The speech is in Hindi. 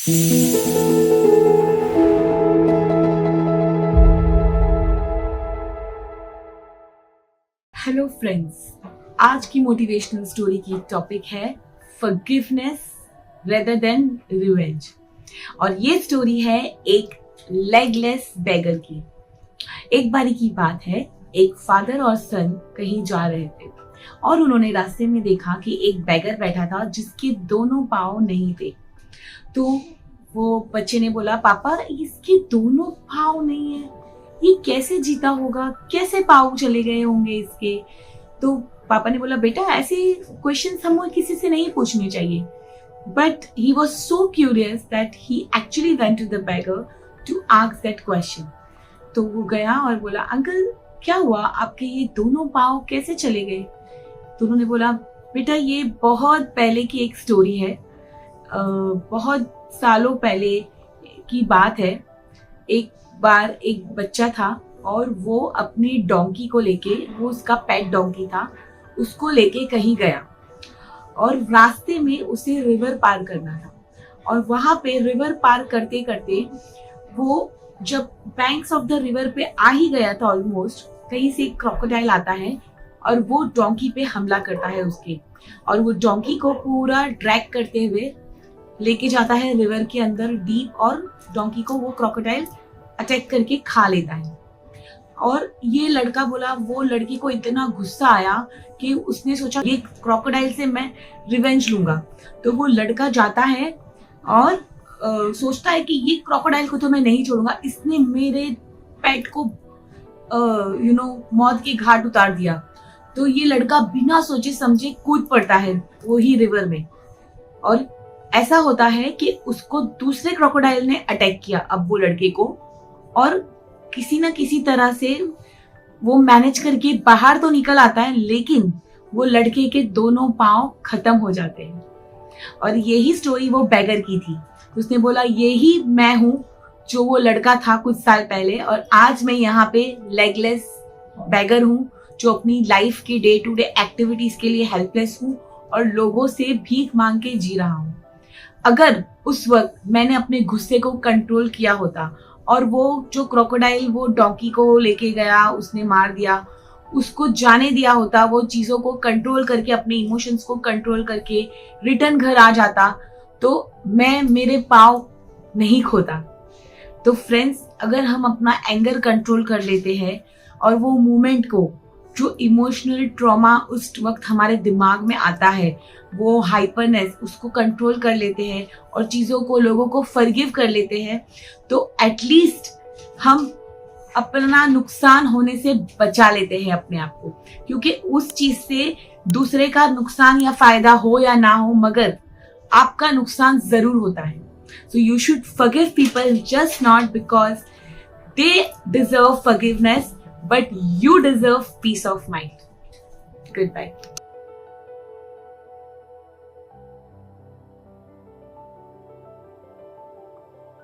हेलो फ्रेंड्स, आज की मोटिवेशनल स्टोरी की टॉपिक है फॉरगिवनेस रेदर देन रिवेंज। और ये स्टोरी है एक लेगलेस बेगर की। एक बारी की बात है, एक फादर और सन कहीं जा रहे थे और उन्होंने रास्ते में देखा कि एक बेगर बैठा था जिसके दोनों पाँव नहीं थे। तो वो बच्चे ने बोला, पापा इसके दोनों पाँव नहीं है, ये कैसे जीता होगा, कैसे पाँव चले गए होंगे इसके। तो पापा ने बोला, बेटा ऐसे क्वेश्चंस हमें किसी से नहीं पूछने चाहिए। But he was so curious that he actually went to the beggar to ask that question. तो वो गया और बोला, अंकल क्या हुआ, आपके ये दोनों पाँव कैसे चले गए। तो उन्होंने बोला, बेटा ये बहुत पहले की एक स्टोरी है, बहुत सालों पहले की बात है। एक बार एक बच्चा था और वो अपनी डोंकी को लेके, वो उसका पेट डोंकी था, उसको लेके कहीं गया और रास्ते में उसे रिवर पार करना था। और वहां पे रिवर पार करते करते वो जब बैंक्स ऑफ द रिवर पे आ ही गया था ऑलमोस्ट, कहीं से क्रोकोडाइल आता है और वो डोंकी पे हमला करता है उसके, और वो डोंकी को पूरा ड्रैग करते हुए लेके जाता है रिवर के अंदर डीप, और डोंकी को वो क्रोकोडाइल अटैक करके खा लेता है। और ये लड़का बोला, वो लड़की को इतना गुस्सा आया कि उसने सोचा ये क्रोकोडाइल से मैं रिवेंज लूंगा। तो वो लड़का जाता है और सोचता है कि ये क्रोकोडाइल को तो मैं नहीं छोड़ूंगा, इसने मेरे पेट को मौत के घाट उतार दिया। तो ये लड़का बिना सोचे समझे कूद पड़ता है वो ही रिवर में। और ऐसा होता है कि उसको दूसरे क्रोकोडाइल ने अटैक किया अब वो लड़के को, और किसी ना किसी तरह से वो मैनेज करके बाहर तो निकल आता है, लेकिन वो लड़के के दोनों पांव खत्म हो जाते हैं। और यही स्टोरी वो बेगर की थी। उसने बोला, यही मैं हूं जो वो लड़का था कुछ साल पहले, और आज मैं यहाँ पे लेगलेस बेगर हूं जो अपनी लाइफ के डे टू डे एक्टिविटीज के लिए हेल्पलेस हूं और लोगों से भीख मांग के जी रहा हूं। अगर उस वक्त मैंने अपने गुस्से को कंट्रोल किया होता और वो जो क्रोकोडाइल वो डोंकी को लेके गया, उसने मार दिया, उसको जाने दिया होता, वो चीजों को कंट्रोल करके, अपने इमोशंस को कंट्रोल करके रिटर्न घर आ जाता, तो मैं मेरे पाँव नहीं खोता। तो फ्रेंड्स, अगर हम अपना एंगर कंट्रोल कर लेते हैं और वो मोमेंट को, जो इमोशनल ट्रॉमा उस वक्त हमारे दिमाग में आता है, वो हाइपरनेस, उसको कंट्रोल कर लेते हैं और चीज़ों को, लोगों को फॉरगिव कर लेते हैं, तो एटलीस्ट हम अपना नुकसान होने से बचा लेते हैं अपने आप को। क्योंकि उस चीज से दूसरे का नुकसान या फायदा हो या ना हो, मगर आपका नुकसान जरूर होता है। So you should forgive people just not because they deserve forgiveness, but you deserve peace of mind. Goodbye.